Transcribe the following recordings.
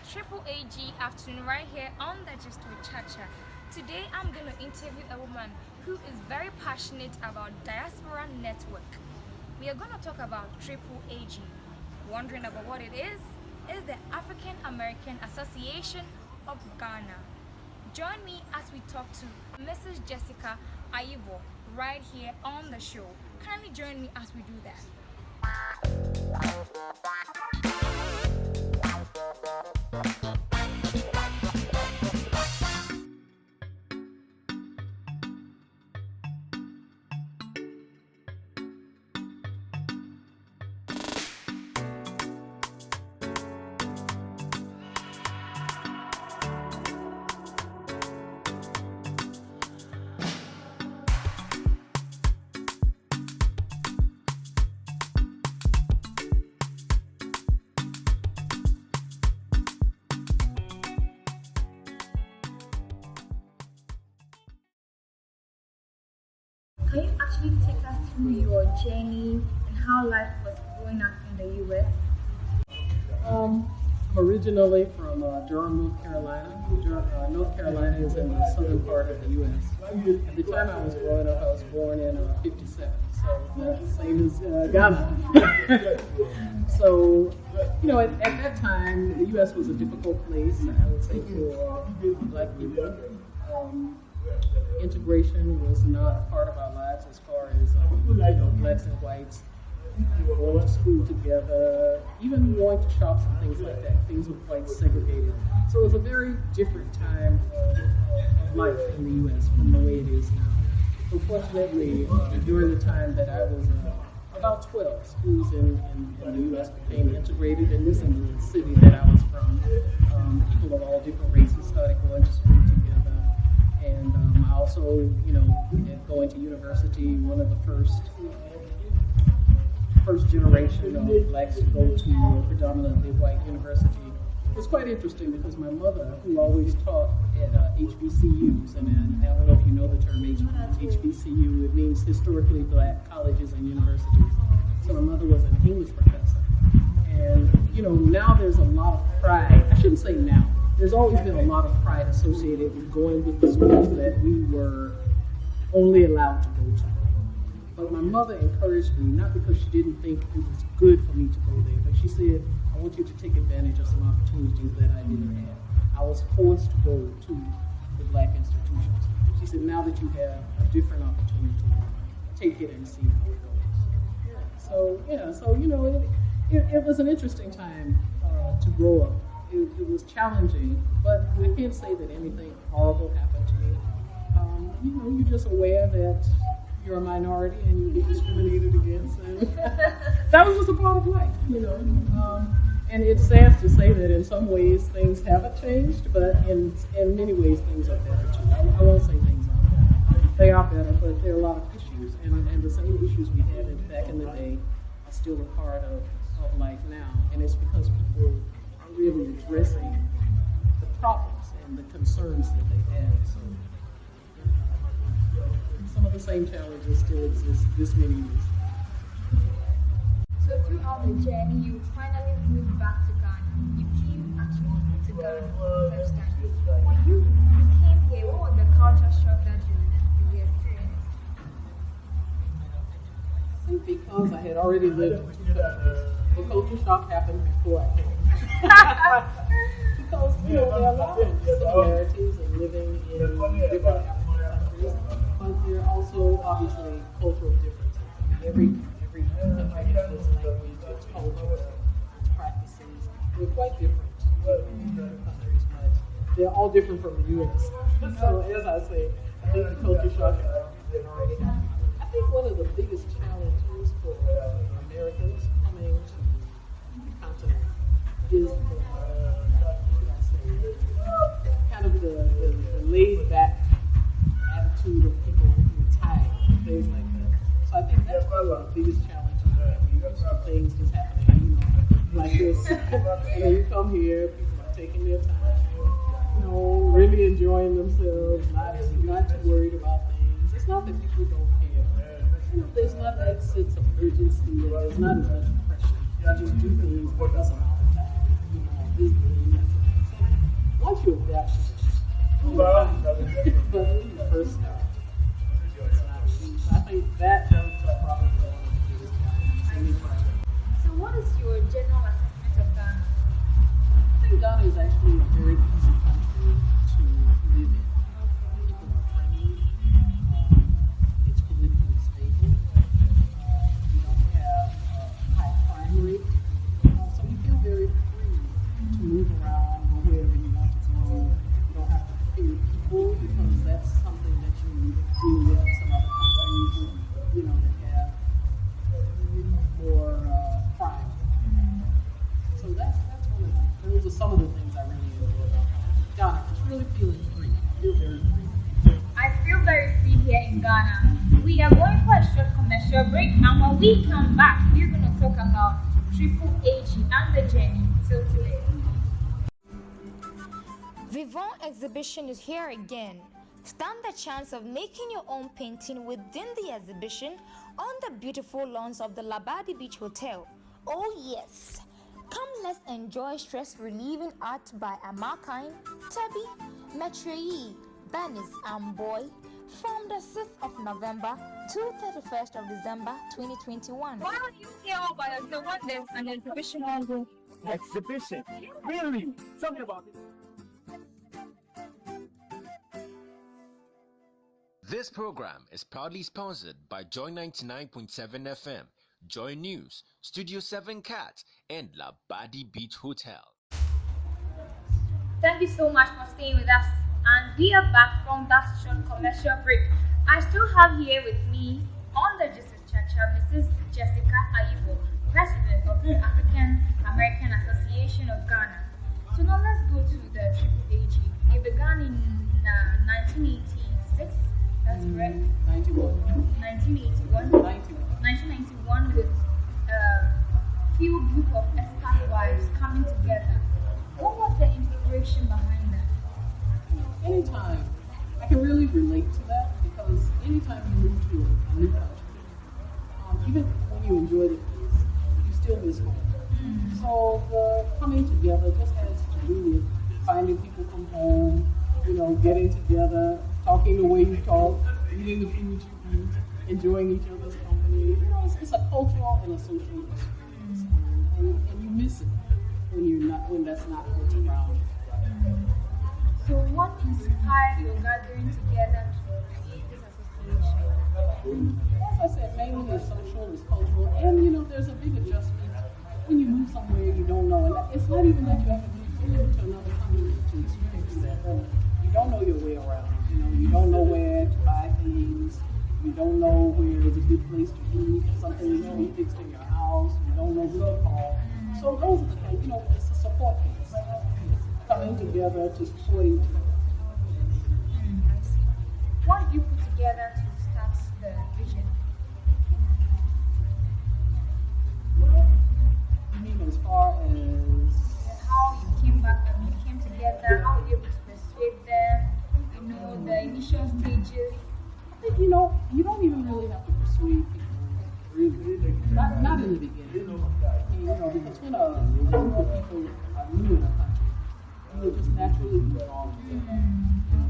AAAG afternoon right here on the Gist with Chacha. Today I'm going to interview a woman who is very passionate about diaspora network. We are going to talk about AAAG. Wondering about what it is the African American Association of Ghana. Join me as we talk to Mrs. Jessica Aivo right here on the show. Kindly join me as we do that. Can you actually take us through your journey and how life was growing up in the U.S.? I'm originally from Durham, North Carolina. North Carolina is in the southern part of the U.S. At the time I was growing up, I was born in '57, so same as Ghana. So, at that time, the U.S. was a difficult place, I would say, for Black people. Integration was not a part of our lives as far as blacks and whites going to school together, even going to shops and things like that. Things were quite segregated. So it was a very different time of life in the U.S. from the way it is now. Unfortunately, during the time that I was about 12, schools in the U.S. became integrated, and this in the city that I was from, people of all different races started going to school together. And I also, going to university, one of the first generation of blacks to go to a predominantly white university. It was quite interesting because my mother, who always taught at HBCUs, and I don't know if you know the term HBCU, it means historically black colleges and universities. So my mother was an English professor. And, now there's a lot of pride. I shouldn't say now. There's always been a lot of pride associated with going with the schools that we were only allowed to go to. But my mother encouraged me, not because she didn't think it was good for me to go there, but she said, I want you to take advantage of some opportunities that I didn't have. I was forced to go to the black institutions. She said, now that you have a different opportunity, take it and see how it goes. So it was an interesting time to grow up. It was challenging, but I can't say that anything horrible happened to me. You're just aware that you're a minority and you'll be discriminated against, and that was just a part of life, And it's sad to say that in some ways things haven't changed, but in many ways things are better too. I won't say things are better. They are better, but there are a lot of issues, and the same issues we had back in the day are still a part of life now, and it's because people are really addressing the problems and the concerns that they have. So some of the same challenges still exist this many years. So throughout the journey, you finally moved back to Ghana. You came actually to Ghana for the first time. When you came here, what was the culture shock that you experienced? I think because I had already lived in two countries, the culture shock happened before I came. Because there are a lot of similarities in living in different African countries, but there are also obviously cultural differences. Every country has its language, its culture, its practices. They're quite different in different countries, but they're all different from the U.S. So as I say, I think the culture shock had already happened. I think one of the biggest challenges for Americans coming to the continent is kind of the laid-back attitude of people who tie and things like that. So I think that's one of the biggest challenges. Things just happening, like this. And then you come here, people are taking their time, really enjoying themselves, not too worried about things. It's not that people don't care. There's not that sense of urgency, and there's not as much pressure. I just do things because of all the time. to adapt to this. But when you first start, it's not easy. So I think that's probably one of the biggest challenges. So what is your general assessment of Ghana? I think Ghana is actually a very easy country to live in. People are friendly. It's politically stable. You don't have a high crime rate. So you feel very free to move around, go wherever you want to go. You don't have to fear people because that's something that you do with some other countries, that have more crime. So that's one of those are some of the things I really enjoy about Ghana. It's really feeling free. I feel very free. I feel very free here in Ghana. We are going for a short commercial break, and when we come back, we're going to talk about AAAG and the journey till today. Vivon exhibition is here again. Stand the chance of making your own painting within the exhibition on the beautiful lawns of the Labadi Beach Hotel. Oh yes! Come, let's enjoy stress-relieving art by Amakine, Tebi, Metreyi, Banis, and Boy from the 6th of November to 31st of December 2021. Why are you here all by yourself? What there's an exhibition on? Exhibition? Really? Tell me about it. This program is proudly sponsored by Joy 99.7 FM, Joy News, Studio 7 Cat, and Labadi Beach Hotel. Thank you so much for staying with us, and we are back from that short commercial break. I still have here with me on the Chacha, Mrs. Jessica Ayibo, President of the African American Association of Ghana. So now let's go to the AAAG. You began in 1986. That's correct. 1991 with a few group of expat wives coming together. What was the inspiration behind that? Anytime, I can really relate to that because anytime you move to a new country, even when you enjoy the place, you still miss home. So the coming together just has to do with finding people from home, getting together, talking the way you talk, eating the food you eat, enjoying each other's company. It's a cultural and a social experience, and you miss it when that's not what's around you. So what inspired your gathering together to create this association? As I said, mainly it's social, it's cultural, and there's a big adjustment when you move somewhere you don't know. And it's not even that you have to move to another country to experience that. You don't know your way around. You don't know where to buy things. You don't know where is a good place to eat. Something you be fixed in your house. You don't know who to call. So those are the things. It's a support piece. Coming together to support each other. I see. What did you put together to start the vision? You mean as far as how you came back and you came together? How were you able to persuade them? The initial stages. I think you don't even really have to persuade people. Really, not in the beginning. Because when a group of people are new in a country, you will just naturally be drawn together.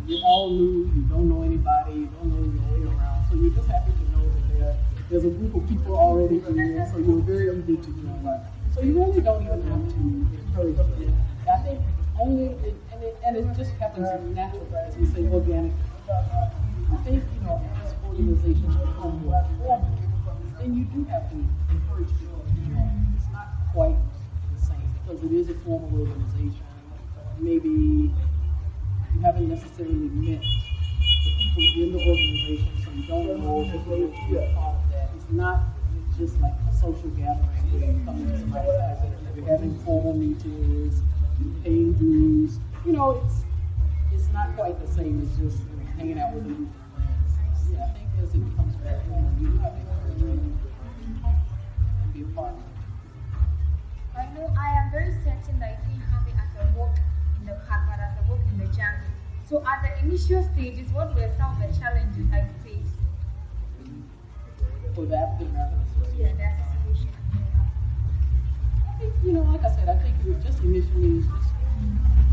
You're all new. You don't know anybody. You don't know your way around. So you're just happy to know that there's a group of people already here. So you're very eager to join. So you really don't even have to encourage them. I think only and it just happens naturally, as we say, organically. I think as organizations become more formal, then you do have to encourage people to join. It's not quite the same because it is a formal organization. Maybe you haven't necessarily met the people in the organization, so you don't know if you're a part of that. It's not just like a social gathering where you come into somebody's house. You're having formal meetings, paying dues. It's not quite the same as just hanging out with a group of friends. Yeah, I think as it becomes more formal, you have to encourage them and be a part of it. I am very certain that you didn't have it as a walk in the park, but as a walk in the jungle. So at the initial stages, what were some of the challenges that you faced? For the African American Association? Yeah, the association. I think, like I said, I think it was just initially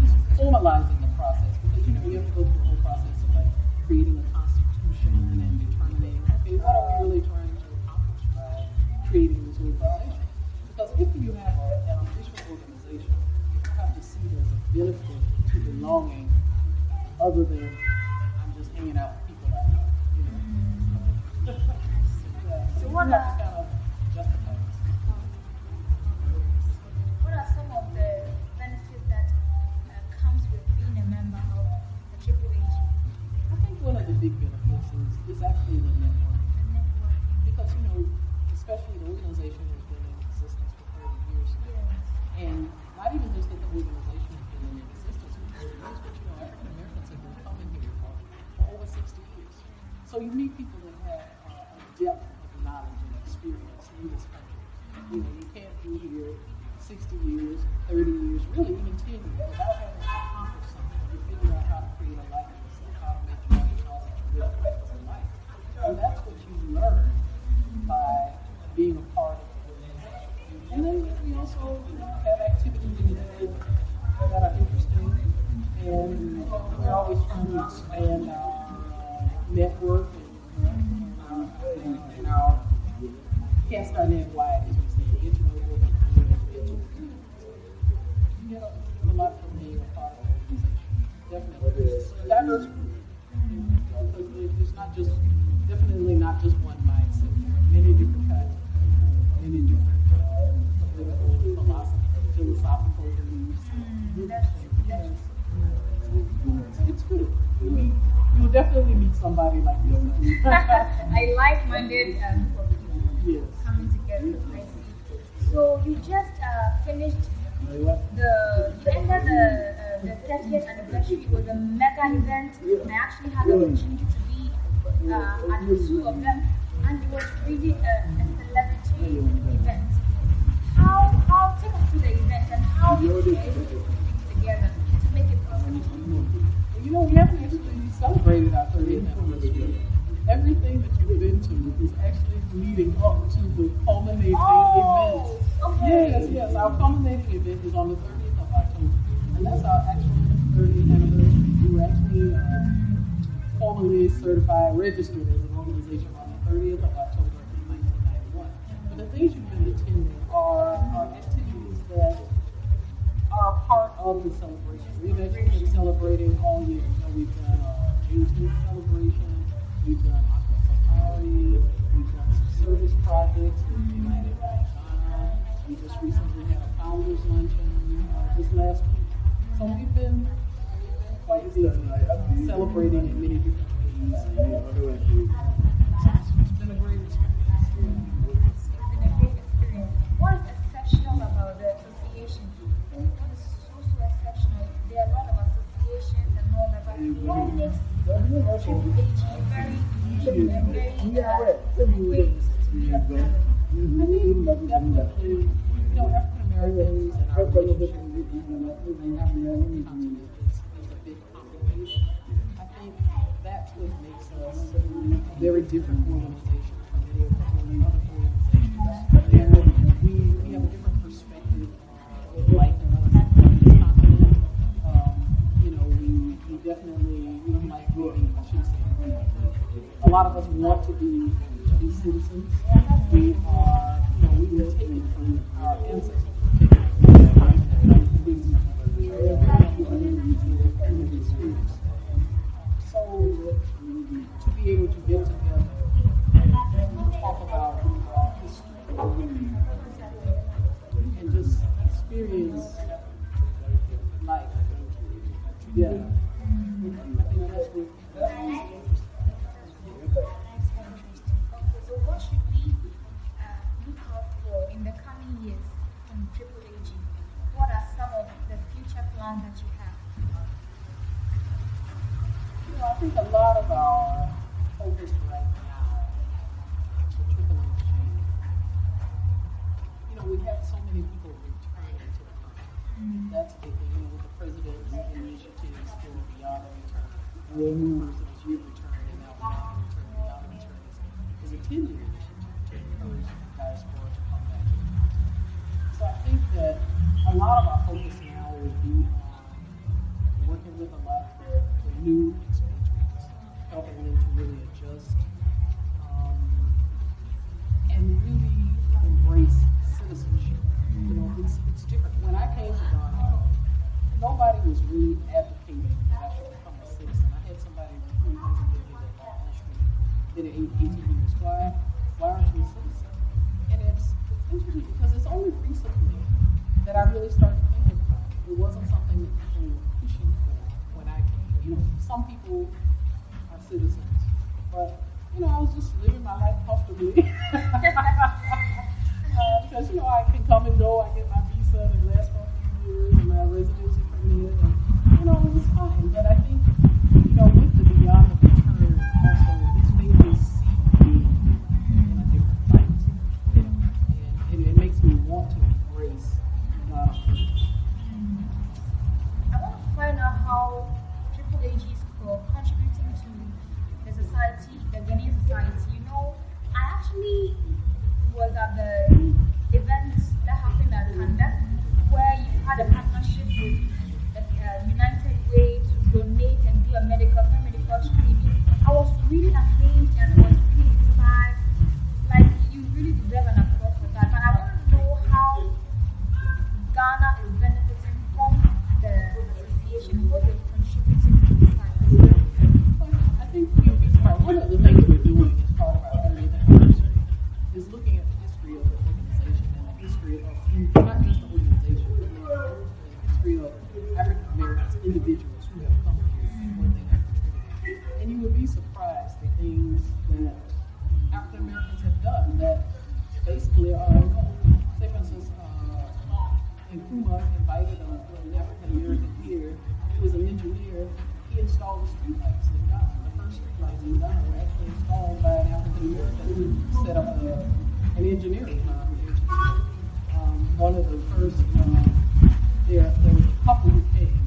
just formalizing the process, because you have to go through the whole process of like creating a constitution and determining, okay, what are we really trying to accomplish by creating this organization? Because if you have an official organization, you have to see there's a benefit to belonging other than I'm just hanging out with people I know. So what you have to kind of justify this. What are some of the benefits that comes with being a member of the AAAG? I think one of the big benefits is actually the networking. Because, especially the organization has been in existence for 30 years now. And not even just that the organization has been in existence for 30 years, but, African Americans have been coming here for over 60 years. So you meet people that have a depth of knowledge and experience in this country. You can't be here 60 years, 30 years, really even 10 years without having accomplished something. You figure out how to create a life for yourself, how to make your money, how to live a practice life. And that's what you learn by being a part of the organization. And then we also have activities that are interesting, and we're always trying to expand our network and our cast our net wide, as we say, interlocal and you get a lot from being a part of the organization. Definitely. It's a diverse group. Because there's definitely not just one mindset. There are many different kinds of people, many different political, philosophical beliefs. It's good. You'll definitely meet somebody like yourself. I like-minded yes. coming together. I see. So you just finished you ended the 30th anniversary with a mega event. I actually had the opportunity to be at the two of them, and it was really a celebrity event. How take us to the event and how did you able to put things together to make it possible? We haven't actually celebrated our 30th anniversary. Everything that you've been to is actually leading up to the culminating event. Okay. Yes. Our culminating event is on the 30th of October. And that's our actual 30th anniversary. We were actually formally certified, registered as an organization on the 30th of October of 1991. But the things you've been attending are activities that are a part of the celebration. We've actually been celebrating all year. We've done Juneteenth celebration, we've done Aqua Safari, we've done some service projects with United by Ghana. We just recently had a founders luncheon this last week. So we've been quite busy celebrating in many different ways. It's been a great experience. What is exceptional about the association? What is so exceptional? There are a lot of associations and all that, but what makes AAAG very unique and very great to be a part of? I think definitely, African Americans and our relationship with the African continent is a big complication. I think that's what makes us a very different organization from any of the other organizations. We have a different perspective of life in other continent. We definitely like living. A lot of us want to be citizens. We are, we were taken from our ancestors. So to be able to get together and talk about history and just experience life together, I think that's what interesting. So what should we look out for in the coming years from AAAG? What are some of the future plans that you have? I think a lot of our focus right now is AAAG. We have so many people returning to the country. That's a big thing. With the president's initiatives for beyond return. One person is year return, and now beyond return is a 10-year initiative to encourage the diaspora to come back to the country. So I think that a lot of our focus now will be on working with a lot of the new expatriates, helping them to really adjust and really embrace citizenship. You know, it's different. When I came to Ghana, nobody was really advocating that I should become a citizen. I had somebody who wasn't living that long ask me, did it 18 years, why aren't you a citizen? And it's interesting because it's only recently that I really started thinking about it. It wasn't something that people were pushing for when I came. You know, some people are citizens, but you know, I was just living my life comfortably. Because you know, I can come and go. I get my visa and it lasts for a few years, and my residency permit, and you know, it was fine. But I think, you know, with the beyond the return, also it's made me see me in a different light. You know, and it makes me want to embrace God. I want to find out how AAAG is contributing to the society, the Ghanaian society. You know, I actually was at the event that happened at Kanda, where you had a partnership with the United Way to donate and do a free medical screening. I was really amazed and I was really inspired. Like, you really deserve an applause for that. But I want to know how Ghana is benefiting from the association, what they're contributing to society. I think you'll be smart. One of the things we're doing as part of our 30th anniversary is looking at the history of the organization and the history of not just the organization, but the history of African Americans, individuals who have come here and what they have contributed. And you would be surprised the things that African Americans have done that basically are unknown. Say, for instance, Nkrumah invited an African American here. He was an engineer. He installed the streetlights in Ghana. The first streetlights in Ghana were actually installed by an African American who set up an engineering firm here. One of the first, there was a couple who came,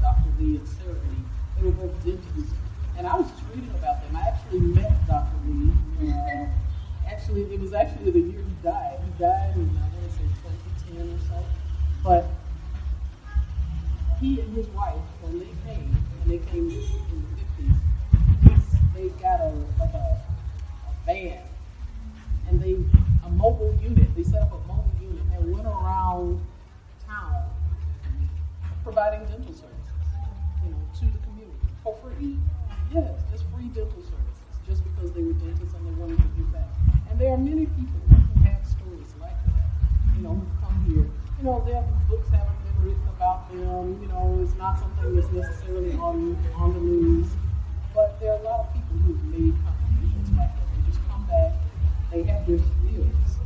Dr. Lee and Sarah Lee. They were both dentists. And I was just reading about them. I actually met Dr. Lee. It was actually the year he died. He died in, I want to say, 2010 or so. But he and his wife, when they came in the 50s, they got a van, and a mobile unit. They set up a mobile unit and went around town providing dental services, you know, to the community for free. Yes, just free dental services, just because they were dentists and they wanted to give back. And there are many people who have stories like that, you know, who come here. You know, their books haven't been written about them. You know, it's not something that's necessarily on the news. But there are a lot of people who've made contributions like that. They just come back, they have their skills,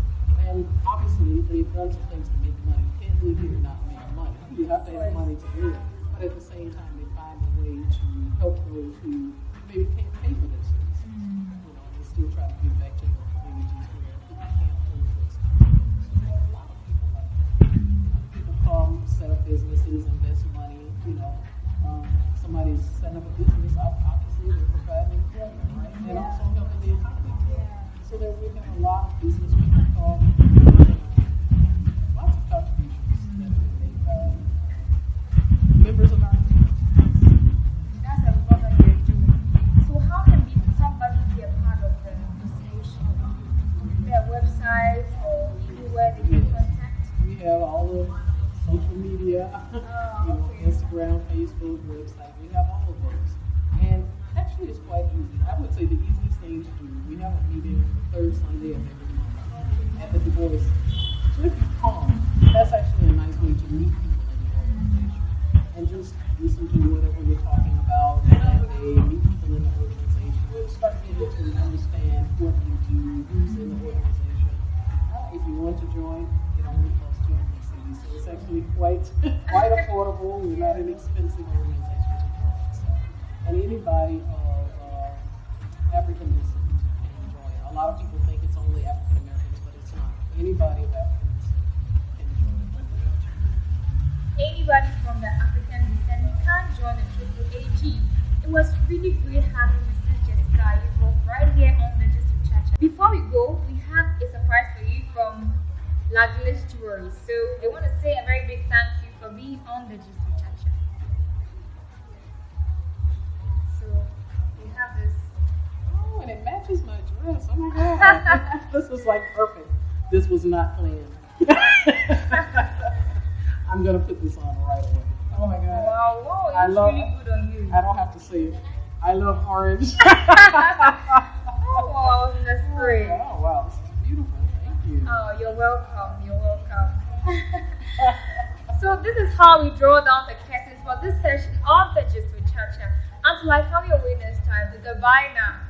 and obviously they've done some things to make money. You can't live here and not make money. You have to have money to live. But at the same time, they find a way to help those who maybe can't pay for their services. You know, and they still try to give back to their communities where people can't afford those things. So there are a lot of people like that. You know, people come, set up businesses, invest money. You know, somebody's setting up a business, obviously they're providing employment, right? And also helping the economy. So there we've had a lot of business people come, lots of contributions that have been made by members of our community. That's a lot that you're doing. So how can somebody be a part of the association? Their website or anywhere they can contact? We have all the social media, Instagram, Facebook, website. We have all of those. And actually it's quite easy. I would say the easiest thing to do, we have a meeting the third Sunday of every month at the divorce. So if you come, that's actually a nice way to meet people in the organization and just listen to whatever we're talking about that day, meet people in the organization, start getting to understand what you do, who's in the organization. If you want to join, it only costs $200. So it's actually quite affordable. We're not an expensive organization to join. So, and anybody of African descent can join. A lot of people think it's only African Americans, but it's not. Anybody of African descent can join. Anybody from the African descent can join the AAAG. It was really great having Mrs. Jessica right here on the Just with Chacha. Before we go, we have a surprise for you from Luggage Jewelry. So they want to say a very big thank you for being on the Just with Chacha. have this. Oh, and it matches my dress. Oh my God. This is like perfect. This was not planned. I'm going to put this on right away. Oh my God. Wow, it's really good on you. I don't have to say it. I love orange. Oh, wow, that's great. Oh, wow. This is beautiful. Thank you. Oh, you're welcome. You're welcome. So this is how we draw down the curtains for this session of the Gist with Chacha. And to like have your witness time, the Diviner.